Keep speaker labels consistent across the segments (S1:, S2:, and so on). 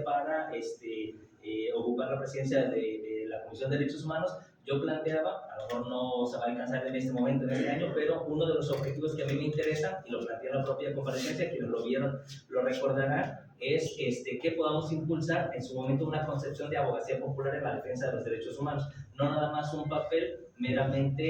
S1: para ocupar la presidencia de la Comisión de Derechos Humanos, yo planteaba, a lo mejor no se va a alcanzar en este momento, en este año, pero uno de los objetivos que a mí me interesan, y lo planteé en la propia comparecencia, quienes lo vieron lo recordarán, es que podamos impulsar en su momento una concepción de abogacía popular en la defensa de los derechos humanos, no nada más un papel meramente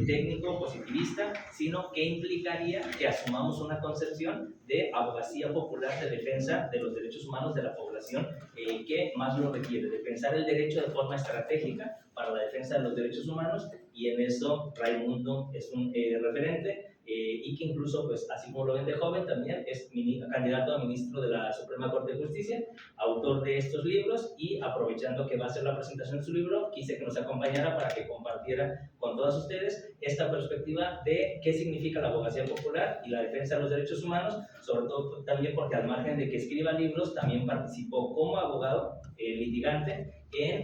S1: técnico, positivista, sino que implicaría que asumamos una concepción de abogacía popular de defensa de los derechos humanos de la población que más lo requiere, de pensar el derecho de forma estratégica para la defensa de los derechos humanos, y en eso Raimundo es un referente, y que incluso, pues, así como lo ven de joven, también es candidato a ministro de la Suprema Corte de Justicia, autor de estos libros, y aprovechando que va a ser la presentación de su libro, quise que nos acompañara para que compartiera con todas ustedes esta perspectiva de qué significa la abogacía popular y la defensa de los derechos humanos, sobre todo también porque al margen de que escriba libros, también participó como abogado litigante en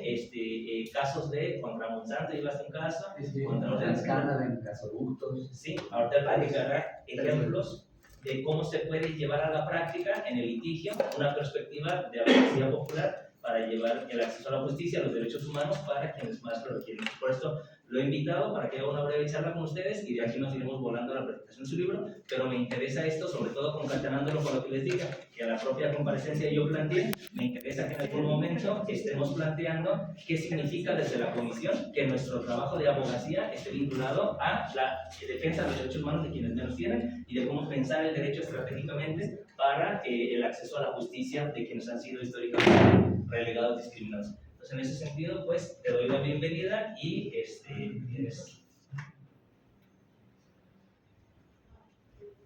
S1: casos de contra Monsanto, llevaste un caso, contra
S2: Canadá, en gasoductos.
S1: Sí, ahorita platicará ejemplos de cómo se puede llevar a la práctica en el litigio una perspectiva de abogacía popular para llevar el acceso a la justicia, a los derechos humanos para quienes más lo requieren. Por esto lo he invitado para que haga una breve charla con ustedes y de aquí nos iremos volando a la presentación de su libro, pero me interesa esto, sobre todo concatenándolo con lo que les diga, que a la propia comparecencia yo planteé, me interesa que en algún momento estemos planteando qué significa desde la comisión que nuestro trabajo de abogacía esté vinculado a la defensa de los derechos humanos de quienes menos tienen y de cómo pensar el derecho estratégicamente para el acceso a la justicia de quienes han sido históricamente relegados, discriminados. Entonces, en ese sentido, pues, te doy la bienvenida y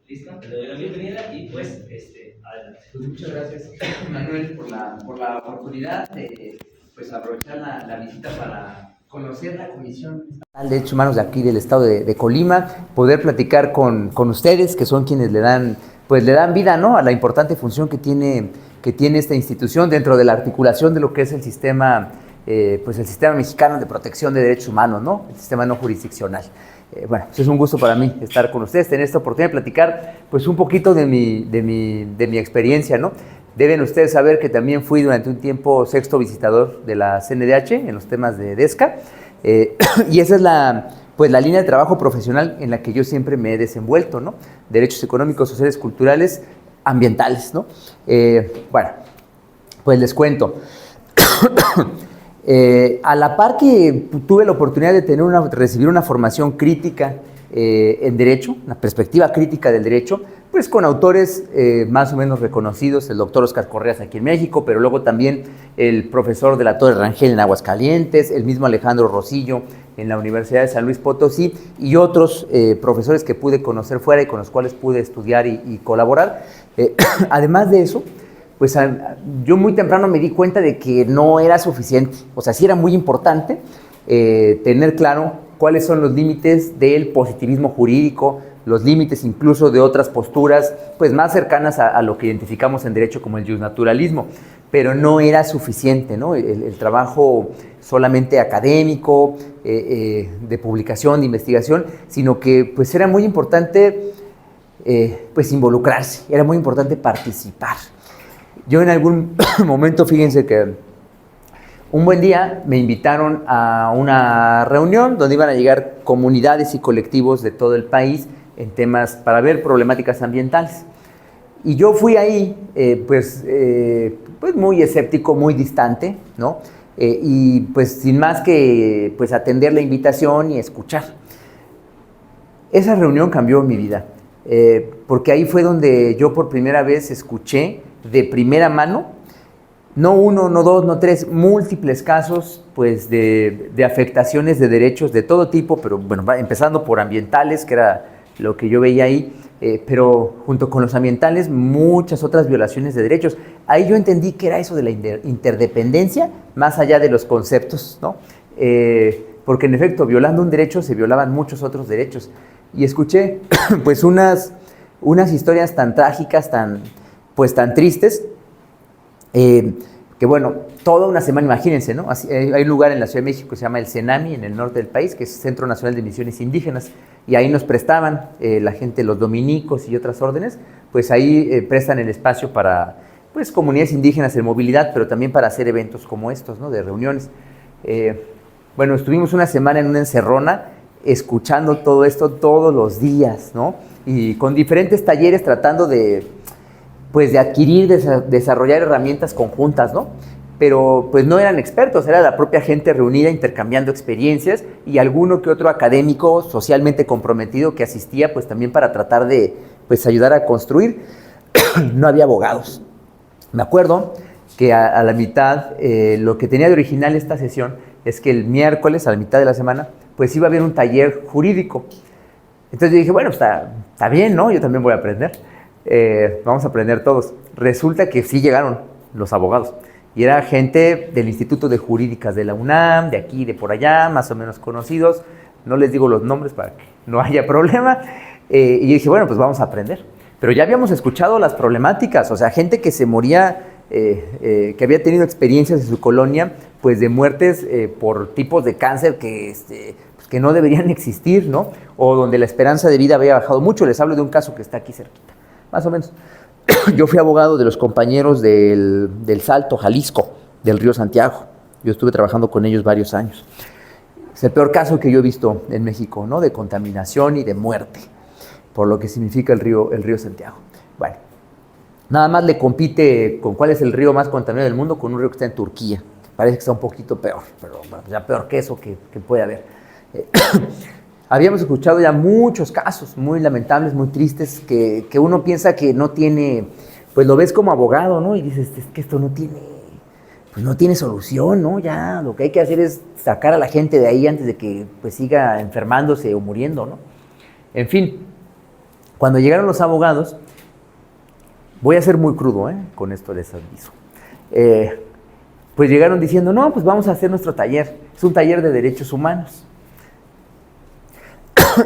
S1: ¿listo? Te doy la bienvenida y, pues, adelante.
S2: Pues muchas gracias, Manuel, por la oportunidad de, pues, aprovechar la visita para conocer la Comisión Estatal de Derechos Humanos de aquí del estado de Colima, poder platicar con ustedes, que son quienes le dan vida, ¿no?, a la importante función que tiene esta institución dentro de la articulación de lo que es el sistema, pues el sistema mexicano de protección de derechos humanos, ¿no?, el sistema no jurisdiccional. Bueno, pues es un gusto para mí estar con ustedes, tener esta oportunidad de platicar, pues, un poquito de mi experiencia, ¿no? Deben ustedes saber que también fui durante un tiempo sexto visitador de la CNDH en los temas de DESCA, y esa es la línea de trabajo profesional en la que yo siempre me he desenvuelto, ¿no? Derechos económicos, sociales, culturales, ambientales, ¿no? Bueno, pues les cuento. A la par que tuve la oportunidad de recibir una formación crítica en Derecho, una perspectiva crítica del Derecho, pues con autores más o menos reconocidos, el doctor Oscar Correas aquí en México, pero luego también el profesor de la Torre Rangel en Aguascalientes, el mismo Alejandro Rosillo en la Universidad de San Luis Potosí, y otros profesores que pude conocer fuera y con los cuales pude estudiar y colaborar. Además de eso, pues yo muy temprano me di cuenta de que no era suficiente. O sea, sí era muy importante tener claro cuáles son los límites del positivismo jurídico, los límites incluso de otras posturas pues más cercanas a lo que identificamos en derecho como el justnaturalismo, pero no era suficiente, ¿no?, el trabajo solamente académico, de publicación, de investigación, sino que pues era muy importante pues involucrarse, era muy importante participar. Yo en algún momento, fíjense que un buen día me invitaron a una reunión donde iban a llegar comunidades y colectivos de todo el país en temas para ver problemáticas ambientales. Y yo fui ahí, pues muy escéptico, muy distante, ¿no? Y pues sin más que pues atender la invitación y escuchar. Esa reunión cambió mi vida, porque ahí fue donde yo por primera vez escuché de primera mano, no uno, no dos, no tres, múltiples casos pues de afectaciones de derechos de todo tipo, pero bueno, empezando por ambientales, que era lo que yo veía ahí, pero junto con los ambientales muchas otras violaciones de derechos. Ahí yo entendí que era eso de la interdependencia, más allá de los conceptos, ¿no? Porque en efecto, violando un derecho se violaban muchos otros derechos. Y escuché pues unas historias tan trágicas, tan tristes, que bueno, toda una semana, imagínense, ¿no? Hay un lugar en la Ciudad de México que se llama el CENAMI, en el norte del país, que es Centro Nacional de Misiones Indígenas, y ahí nos prestaban la gente, los dominicos y otras órdenes, pues ahí prestan el espacio para pues, comunidades indígenas en movilidad, pero también para hacer eventos como estos, ¿no? De reuniones. Bueno, estuvimos una semana en una encerrona escuchando todo esto todos los días, ¿no? Y con diferentes talleres tratando de, pues, de adquirir, desarrollar herramientas conjuntas, ¿no? Pero pues no eran expertos, era la propia gente reunida intercambiando experiencias y alguno que otro académico socialmente comprometido que asistía pues también para tratar de pues ayudar a construir. No había abogados. Me acuerdo que a la mitad, lo que tenía de original esta sesión es que el miércoles, a la mitad de la semana, pues iba a haber un taller jurídico. Entonces yo dije, bueno, está bien, ¿no? Yo también voy a aprender. Vamos a aprender todos. Resulta que sí llegaron los abogados. Y era gente del Instituto de Jurídicas de la UNAM, de aquí, de por allá, más o menos conocidos. No les digo los nombres para que no haya problema. Y yo dije, bueno, pues vamos a aprender. Pero ya habíamos escuchado las problemáticas, o sea, gente que se moría, que había tenido experiencias en su colonia, pues de muertes por tipos de cáncer pues que no deberían existir, ¿no? O donde la esperanza de vida había bajado mucho. Les hablo de un caso que está aquí cerquita, más o menos. Yo fui abogado de los compañeros del Salto, Jalisco, del río Santiago. Yo estuve trabajando con ellos varios años. Es el peor caso que yo he visto en México, ¿no? De contaminación y de muerte, por lo que significa el río Santiago. Bueno, nada más le compite con cuál es el río más contaminado del mundo, con un río que está en Turquía. Parece que está un poquito peor, pero bueno, ya peor que eso que puede haber. Habíamos escuchado ya muchos casos muy lamentables, muy tristes, que uno piensa que no tiene, pues lo ves como abogado, ¿no? Y dices, es que esto no tiene solución, ¿no? Ya lo que hay que hacer es sacar a la gente de ahí antes de que pues siga enfermándose o muriendo, ¿no? En fin, cuando llegaron los abogados, voy a ser muy crudo, con esto les aviso. Pues llegaron diciendo, no, pues vamos a hacer nuestro taller. Es un taller de derechos humanos.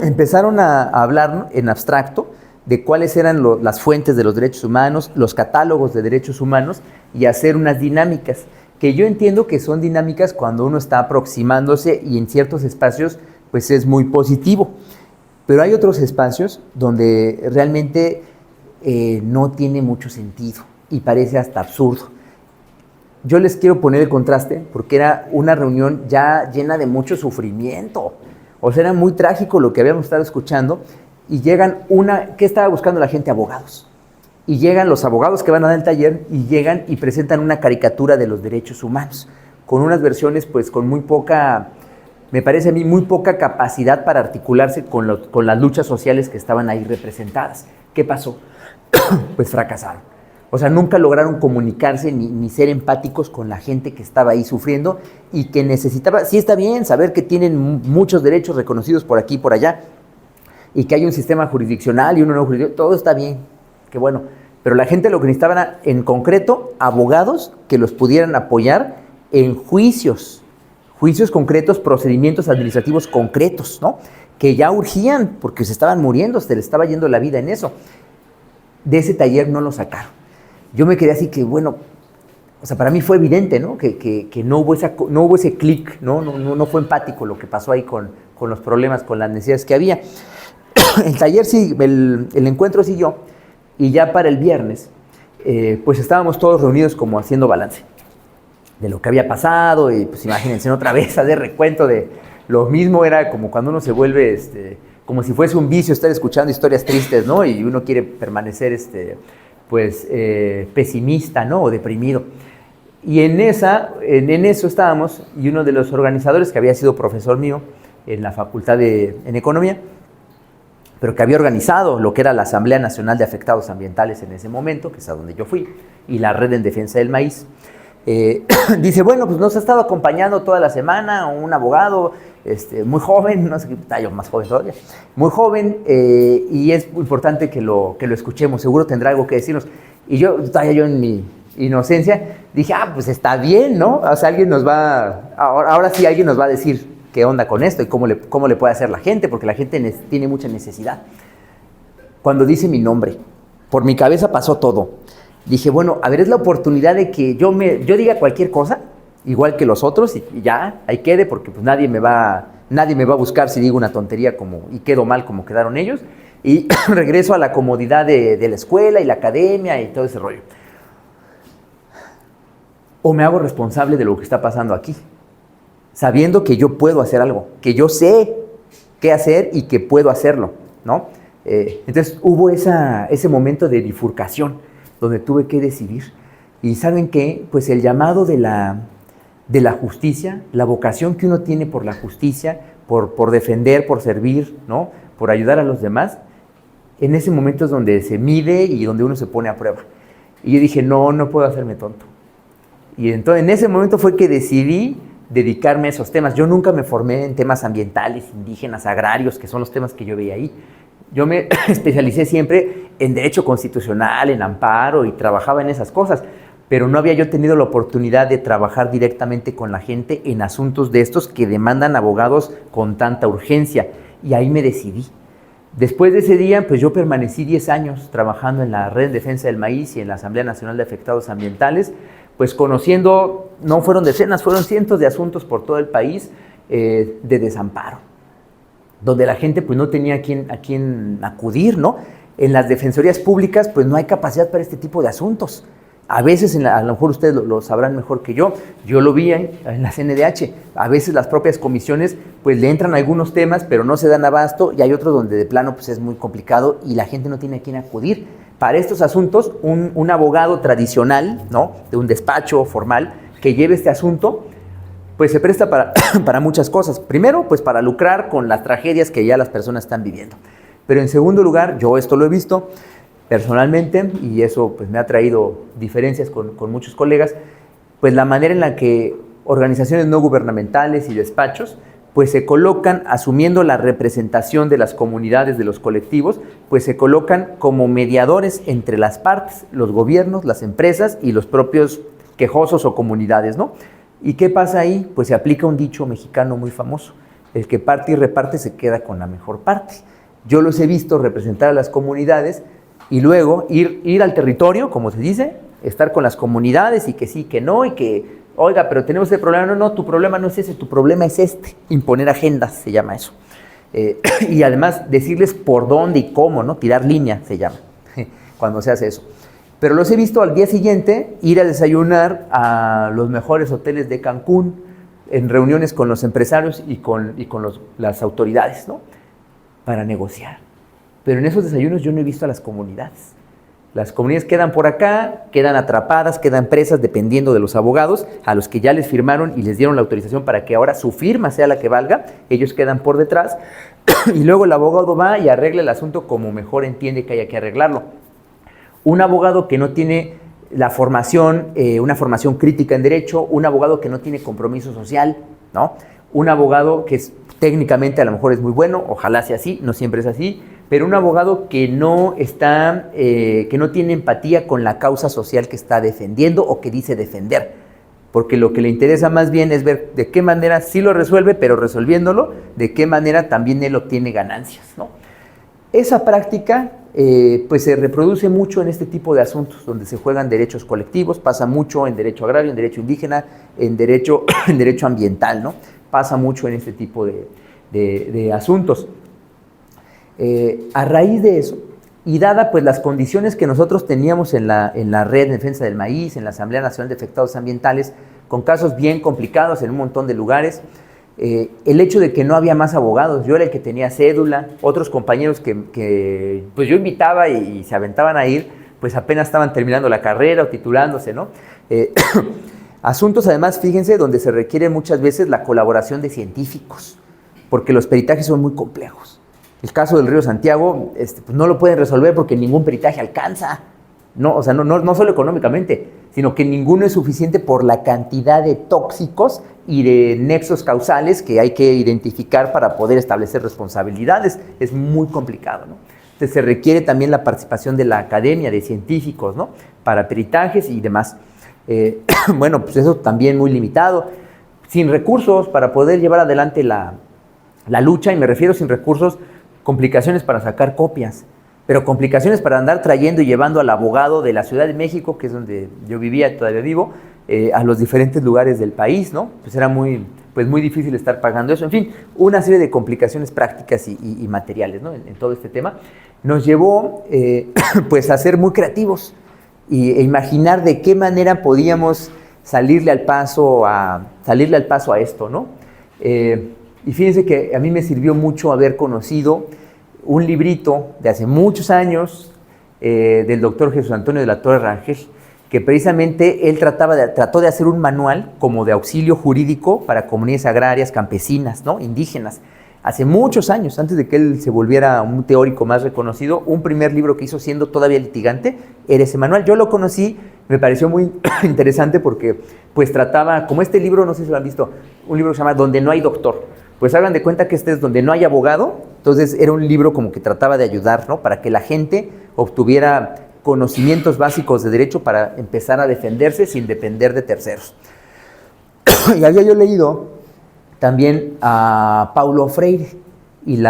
S2: Empezaron a hablar en abstracto de cuáles eran las fuentes de los derechos humanos, los catálogos de derechos humanos y hacer unas dinámicas, que yo entiendo que son dinámicas cuando uno está aproximándose y en ciertos espacios pues es muy positivo, pero hay otros espacios donde realmente no tiene mucho sentido y parece hasta absurdo. Yo les quiero poner el contraste porque era una reunión ya llena de mucho sufrimiento. O sea, era muy trágico lo que habíamos estado escuchando y llegan ¿qué estaba buscando la gente? Abogados. Y llegan los abogados que van a dar el taller y llegan y presentan una caricatura de los derechos humanos, con unas versiones pues con muy poca, me parece a mí, muy poca capacidad para articularse con las luchas sociales que estaban ahí representadas. ¿Qué pasó? Pues fracasaron. O sea, nunca lograron comunicarse ni ser empáticos con la gente que estaba ahí sufriendo y que necesitaba, sí está bien, saber que tienen muchos derechos reconocidos por aquí y por allá y que hay un sistema jurisdiccional y uno no jurisdiccional, todo está bien, qué bueno. Pero la gente lo que necesitaba era, en concreto, abogados que los pudieran apoyar en juicios concretos, procedimientos administrativos concretos, ¿no? Que ya urgían porque se estaban muriendo, se les estaba yendo la vida en eso. De ese taller no lo sacaron. Yo me quedé así que, bueno, o sea, para mí fue evidente, ¿no? Que no hubo ese clic, no fue empático lo que pasó ahí con los problemas, con las necesidades que había. El taller sí, el encuentro siguió, y ya para el viernes, pues estábamos todos reunidos como haciendo balance de lo que había pasado, y pues imagínense otra vez hacer recuento de lo mismo. Era como cuando uno se vuelve, como si fuese un vicio estar escuchando historias tristes, ¿no? Y uno quiere permanecer, pues pesimista, ¿no? O deprimido. Y en eso estábamos, y uno de los organizadores, que había sido profesor mío en la facultad en Economía, pero que había organizado lo que era la Asamblea Nacional de Afectados Ambientales en ese momento, que es a donde yo fui, y la Red en Defensa del Maíz, dice, bueno, pues nos ha estado acompañando toda la semana un abogado muy joven, no sé qué, está yo más joven todavía, muy joven, y es muy importante que lo escuchemos, seguro tendrá algo que decirnos. Y yo en mi inocencia dije, pues está bien, ¿no? O sea, ahora sí alguien nos va a decir qué onda con esto y cómo le puede hacer la gente, porque la gente tiene mucha necesidad. Cuando dice mi nombre, por mi cabeza pasó todo. Dije, bueno, a ver, es la oportunidad de que yo diga cualquier cosa, igual que los otros, y ya, ahí quede, porque pues nadie me va a buscar si digo una tontería y quedo mal como quedaron ellos, y regreso a la comodidad de la escuela y la academia y todo ese rollo. o me hago responsable de lo que está pasando aquí, sabiendo que yo puedo hacer algo, que yo sé qué hacer y que puedo hacerlo, ¿no? Entonces hubo ese momento de bifurcación donde tuve que decidir. Y ¿saben qué? Pues el llamado de la justicia, la vocación que uno tiene por la justicia, por defender, por servir, ¿no? Por ayudar a los demás, en ese momento es donde se mide y donde uno se pone a prueba. Y yo dije, no puedo hacerme tonto. Y entonces en ese momento fue que decidí dedicarme a esos temas. Yo nunca me formé en temas ambientales, indígenas, agrarios, que son los temas que yo veía ahí. Yo me especialicé siempre en derecho constitucional, en amparo, y trabajaba en esas cosas, pero no había yo tenido la oportunidad de trabajar directamente con la gente en asuntos de estos que demandan abogados con tanta urgencia, y ahí me decidí. Después de ese día, pues yo permanecí 10 años trabajando en la Red en Defensa del Maíz y en la Asamblea Nacional de Afectados Ambientales, pues conociendo, no fueron decenas, fueron cientos de asuntos por todo el país de desamparo, donde la gente pues no tenía a quién acudir, ¿no? En las defensorías públicas pues no hay capacidad para este tipo de asuntos. A veces, a lo mejor ustedes lo sabrán mejor que yo lo vi en la CNDH, a veces las propias comisiones pues le entran algunos temas pero no se dan abasto, y hay otros donde de plano pues es muy complicado y la gente no tiene a quién acudir. Para estos asuntos, un abogado tradicional, ¿no? De un despacho formal que lleve este asunto, pues se presta para muchas cosas. Primero, pues para lucrar con las tragedias que ya las personas están viviendo. Pero en segundo lugar, yo esto lo he visto personalmente, y eso pues me ha traído diferencias con muchos colegas, pues la manera en la que organizaciones no gubernamentales y despachos pues se colocan, asumiendo la representación de las comunidades, de los colectivos, pues se colocan como mediadores entre las partes, los gobiernos, las empresas y los propios quejosos o comunidades, ¿no? ¿Y qué pasa ahí? Pues se aplica un dicho mexicano muy famoso: el que parte y reparte se queda con la mejor parte. Yo los he visto representar a las comunidades y luego ir al territorio, como se dice, estar con las comunidades y que sí, que no, y que, oiga, pero tenemos este problema. No, tu problema no es ese, tu problema es este. Imponer agendas, se llama eso. Y además decirles por dónde y cómo, ¿no? Tirar línea, se llama, cuando se hace eso. Pero los he visto al día siguiente ir a desayunar a los mejores hoteles de Cancún, en reuniones con los empresarios y con las autoridades, ¿no? Para negociar. Pero en esos desayunos yo no he visto a las comunidades. Las comunidades quedan por acá, quedan atrapadas, quedan presas dependiendo de los abogados a los que ya les firmaron y les dieron la autorización para que ahora su firma sea la que valga. Ellos quedan por detrás y luego el abogado va y arregla el asunto como mejor entiende que haya que arreglarlo. Un abogado que no tiene la formación, una formación crítica en derecho, un abogado que no tiene compromiso social, ¿no? Un abogado que técnicamente a lo mejor es muy bueno, ojalá sea así, no siempre es así, pero un abogado que no tiene empatía con la causa social que está defendiendo o que dice defender, porque lo que le interesa más bien es ver de qué manera sí lo resuelve, pero resolviéndolo, de qué manera también él obtiene ganancias, ¿no? Esa práctica pues se reproduce mucho en este tipo de asuntos, donde se juegan derechos colectivos, pasa mucho en derecho agrario, en derecho indígena, en derecho ambiental, ¿no? Pasa mucho en este tipo de asuntos. A raíz de eso, y dada pues las condiciones que nosotros teníamos en la Red de Defensa del Maíz, en la Asamblea Nacional de Afectados Ambientales, con casos bien complicados en un montón de lugares, el hecho de que no había más abogados, yo era el que tenía cédula, otros compañeros que pues yo invitaba y se aventaban a ir, pues apenas estaban terminando la carrera o titulándose, ¿no? Asuntos además, fíjense, donde se requiere muchas veces la colaboración de científicos, porque los peritajes son muy complejos. El caso del río Santiago, pues no lo pueden resolver porque ningún peritaje alcanza, ¿no? O sea, no solo económicamente, sino que ninguno es suficiente por la cantidad de tóxicos y de nexos causales que hay que identificar para poder establecer responsabilidades. Es muy complicado, ¿no? Entonces se requiere también la participación de la academia, de científicos, ¿no? Para peritajes y demás. Bueno, pues eso también muy limitado, sin recursos para poder llevar adelante la lucha, y me refiero sin recursos, complicaciones para sacar copias, pero complicaciones para andar trayendo y llevando al abogado de la Ciudad de México, que es donde yo vivía, todavía vivo, a los diferentes lugares del país, ¿no? Pues era muy difícil estar pagando eso. En fin, una serie de complicaciones prácticas y materiales, ¿no? En todo este tema nos llevó pues a ser muy creativos e imaginar de qué manera podíamos salirle al paso a esto, ¿no? Y fíjense que a mí me sirvió mucho haber conocido un librito de hace muchos años del doctor Jesús Antonio de la Torre Rangel, que precisamente él trató de hacer un manual como de auxilio jurídico para comunidades agrarias, campesinas, ¿no? Indígenas. Hace muchos años, antes de que él se volviera un teórico más reconocido, un primer libro que hizo siendo todavía litigante era ese manual. Yo lo conocí, me pareció muy interesante porque pues trataba, como este libro, no sé si lo han visto, un libro que se llama Donde no hay doctor. Pues hagan de cuenta que este es donde no hay abogado, entonces era un libro como que trataba de ayudar, ¿no? Para que la gente obtuviera conocimientos básicos de derecho para empezar a defenderse sin depender de terceros. Y había yo leído también a Paulo Freire y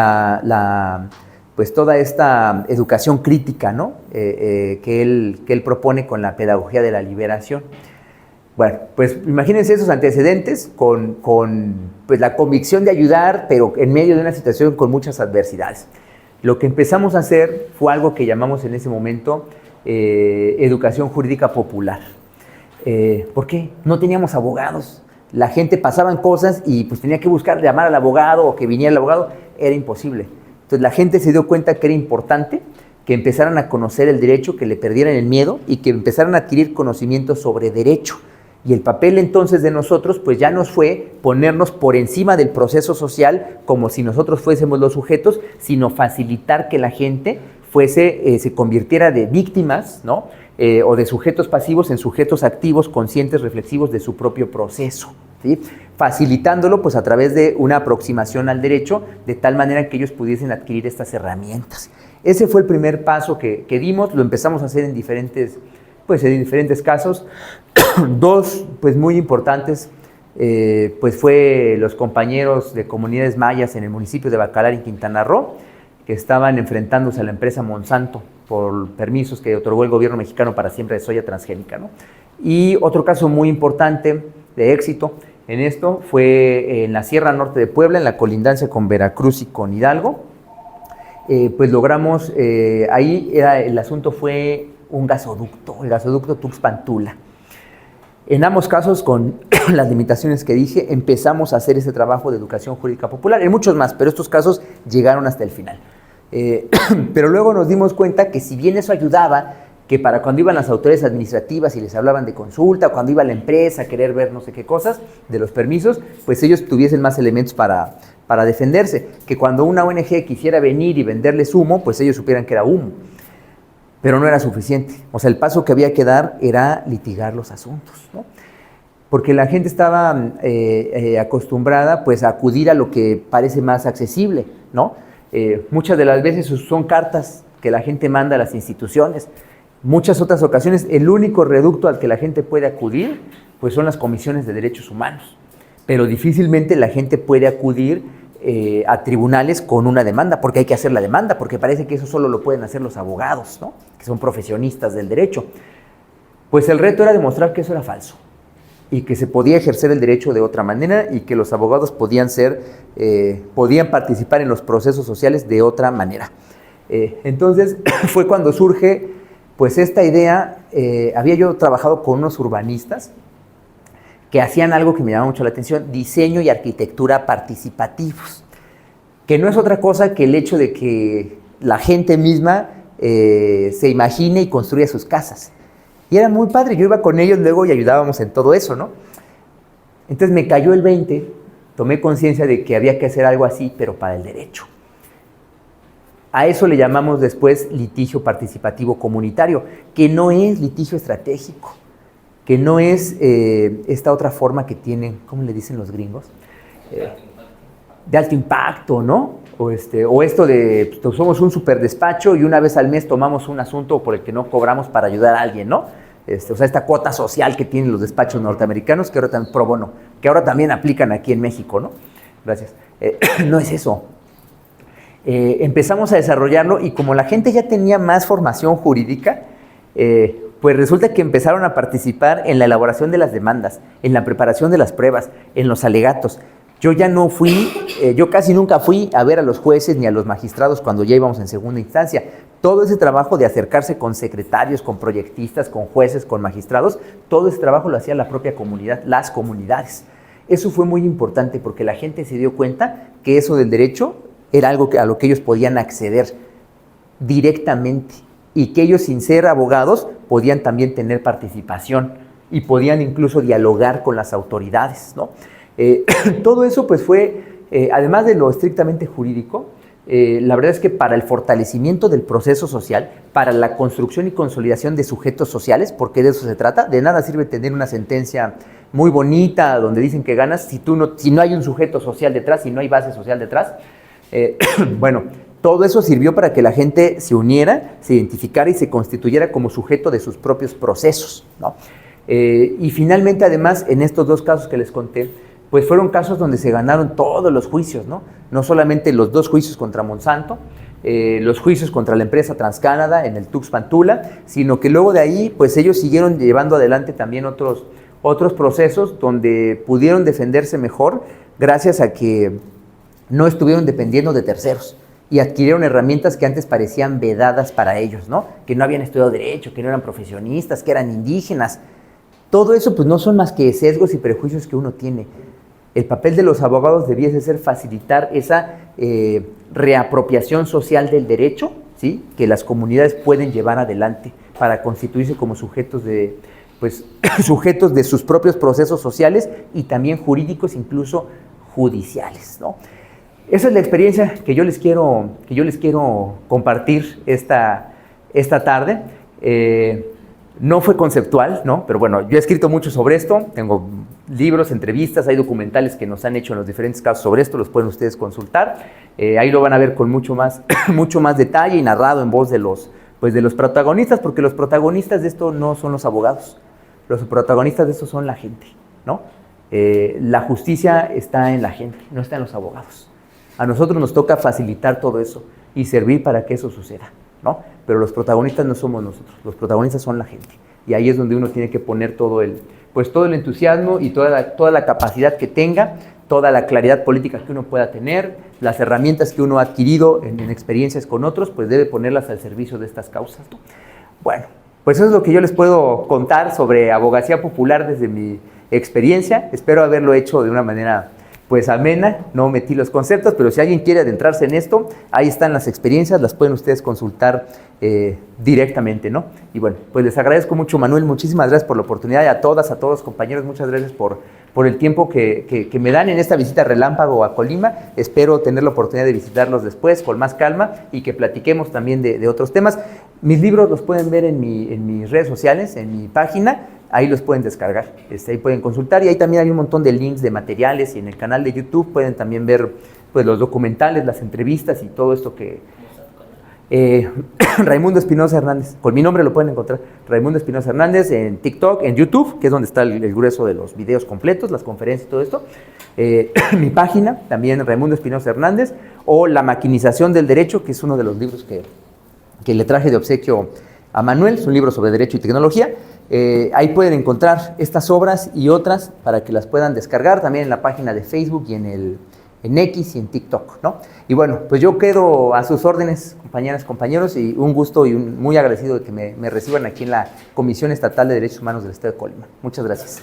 S2: pues toda esta educación crítica, ¿no? que él propone con la pedagogía de la liberación. Bueno, pues imagínense esos antecedentes con pues, la convicción de ayudar, pero en medio de una situación con muchas adversidades. Lo que empezamos a hacer fue algo que llamamos en ese momento educación jurídica popular. ¿Por qué? No teníamos abogados. La gente pasaban cosas y pues tenía que buscar llamar al abogado o que viniera el abogado. Era imposible. Entonces la gente se dio cuenta que era importante que empezaran a conocer el derecho, que le perdieran el miedo y que empezaran a adquirir conocimientos sobre derecho. Y el papel entonces de nosotros pues ya nos fue ponernos por encima del proceso social como si nosotros fuésemos los sujetos, sino facilitar que la gente se convirtiera de víctimas, ¿no? O de sujetos pasivos en sujetos activos, conscientes, reflexivos de su propio proceso, ¿sí? Facilitándolo pues a través de una aproximación al derecho, de tal manera que ellos pudiesen adquirir estas herramientas. Ese fue el primer paso que dimos, lo empezamos a hacer en diferentes casos. Dos pues muy importantes pues fue los compañeros de comunidades mayas en el municipio de Bacalar, en Quintana Roo, que estaban enfrentándose a la empresa Monsanto por permisos que otorgó el gobierno mexicano para siembra de soya transgénica, ¿no? Y otro caso muy importante de éxito en esto fue en la Sierra Norte de Puebla, en la colindancia con Veracruz y con Hidalgo. Pues logramos, el asunto fue un gasoducto, el gasoducto Tuxpan-Tula. En ambos casos, con las limitaciones que dije, empezamos a hacer ese trabajo de educación jurídica popular. En muchos más, pero estos casos llegaron hasta el final. Pero luego nos dimos cuenta que si bien eso ayudaba, que para cuando iban las autoridades administrativas y les hablaban de consulta, o cuando iba la empresa a querer ver no sé qué cosas, de los permisos, pues ellos tuviesen más elementos para defenderse. Que cuando una ONG quisiera venir y venderles humo, pues ellos supieran que era humo. Pero no era suficiente. O sea, el paso que había que dar era litigar los asuntos, ¿no? Porque la gente estaba acostumbrada pues, a acudir a lo que parece más accesible, ¿no? Muchas de las veces son cartas que la gente manda a las instituciones. Muchas otras ocasiones, el único reducto al que la gente puede acudir pues, son las comisiones de derechos humanos. Pero difícilmente la gente puede acudir a tribunales con una demanda, porque hay que hacer la demanda, porque parece que eso solo lo pueden hacer los abogados, ¿no? Que son profesionistas del derecho. Pues el reto era demostrar que eso era falso y que se podía ejercer el derecho de otra manera y que los abogados podían participar en los procesos sociales de otra manera. Entonces fue cuando surge pues esta idea. Había yo trabajado con unos urbanistas que hacían algo que me llamaba mucho la atención, diseño y arquitectura participativos, que no es otra cosa que el hecho de que la gente misma se imagine y construya sus casas. Y era muy padre, yo iba con ellos luego y ayudábamos en todo eso, ¿no? Entonces me cayó el 20, tomé conciencia de que había que hacer algo así, pero para el derecho. A eso le llamamos después litigio participativo comunitario, que no es litigio estratégico, que no es esta otra forma que tienen, ¿cómo le dicen los gringos? De alto impacto, ¿no? O esto de, pues, somos un superdespacho y una vez al mes tomamos un asunto por el que no cobramos para ayudar a alguien, ¿no? O sea, esta cuota social que tienen los despachos norteamericanos, que ahora también, pro bono, que ahora también aplican aquí en México, ¿no? Gracias. No es eso. Empezamos a desarrollarlo y como la gente ya tenía más formación jurídica, pues resulta que empezaron a participar en la elaboración de las demandas, en la preparación de las pruebas, en los alegatos. Yo ya no fui, yo casi nunca fui a ver a los jueces ni a los magistrados cuando ya íbamos en segunda instancia. Todo ese trabajo de acercarse con secretarios, con proyectistas, con jueces, con magistrados, todo ese trabajo lo hacía la propia comunidad, las comunidades. Eso fue muy importante porque la gente se dio cuenta que eso del derecho era algo a lo que ellos podían acceder directamente y que ellos, sin ser abogados, podían también tener participación y podían incluso dialogar con las autoridades, ¿no? Todo eso pues fue, además de lo estrictamente jurídico, la verdad es que para el fortalecimiento del proceso social, para la construcción y consolidación de sujetos sociales, porque de eso se trata, de nada sirve tener una sentencia muy bonita donde dicen que ganas si no hay un sujeto social detrás, si no hay base social detrás. Bueno, todo eso sirvió para que la gente se uniera, se identificara y se constituyera como sujeto de sus propios procesos, ¿no? Y finalmente, además, en estos dos casos que les conté, pues fueron casos donde se ganaron todos los juicios, ¿no? No solamente los 2 juicios contra Monsanto, los juicios contra la empresa TransCanada en el Tuxpan-Tula, sino que luego de ahí, pues ellos siguieron llevando adelante también otros procesos donde pudieron defenderse mejor gracias a que no estuvieron dependiendo de terceros y adquirieron herramientas que antes parecían vedadas para ellos, ¿no? Que no habían estudiado derecho, que no eran profesionistas, que eran indígenas. Todo eso pues no son más que sesgos y prejuicios que uno tiene. El papel de los abogados debiese ser facilitar esa reapropiación social del derecho, ¿sí? Que las comunidades pueden llevar adelante para constituirse como sujetos de sus propios procesos sociales y también jurídicos, incluso judiciales, ¿no? Esa es la experiencia que yo les quiero compartir esta tarde. No fue conceptual, ¿no? Pero bueno, yo he escrito mucho sobre esto, tengo libros, entrevistas, hay documentales que nos han hecho en los diferentes casos sobre esto, los pueden ustedes consultar. Ahí lo van a ver con mucho más detalle y narrado en voz de los protagonistas, porque los protagonistas de esto no son los abogados, los protagonistas de esto son la gente, ¿no? La justicia está en la gente, no está en los abogados. A nosotros nos toca facilitar todo eso y servir para que eso suceda, ¿no? Pero los protagonistas no somos nosotros, los protagonistas son la gente. Y ahí es donde uno tiene que poner todo el entusiasmo y toda la capacidad que tenga, toda la claridad política que uno pueda tener, las herramientas que uno ha adquirido en experiencias con otros, pues debe ponerlas al servicio de estas causas, ¿no? Bueno, pues eso es lo que yo les puedo contar sobre abogacía popular desde mi experiencia. Espero haberlo hecho de una manera pues amena, no metí los conceptos, pero si alguien quiere adentrarse en esto, ahí están las experiencias, las pueden ustedes consultar directamente, ¿no? Y bueno, pues les agradezco mucho, Manuel, muchísimas gracias por la oportunidad y a todos, compañeros, muchas gracias por el tiempo que me dan en esta visita relámpago a Colima. Espero tener la oportunidad de visitarlos después con más calma y que platiquemos también de otros temas. Mis libros los pueden ver en mis redes sociales, en mi página. Ahí los pueden descargar, ahí pueden consultar y ahí también hay un montón de links de materiales y en el canal de YouTube pueden también ver pues, los documentales, las entrevistas y todo esto que... Raimundo Espinosa Hernández, con mi nombre lo pueden encontrar, Raimundo Espinosa Hernández en TikTok, en YouTube, que es donde está el grueso de los videos completos, las conferencias y todo esto. Mi página, también Raimundo Espinosa Hernández, o La maquinización del derecho, que es uno de los libros que le traje de obsequio a Manuel, es un libro sobre derecho y tecnología. Ahí pueden encontrar estas obras y otras para que las puedan descargar también en la página de Facebook y en X y en TikTok, ¿no? Y bueno, pues yo quedo a sus órdenes, compañeras, compañeros, y un gusto y muy agradecido de que me reciban aquí en la Comisión Estatal de Derechos Humanos del Estado de Colima. Muchas gracias.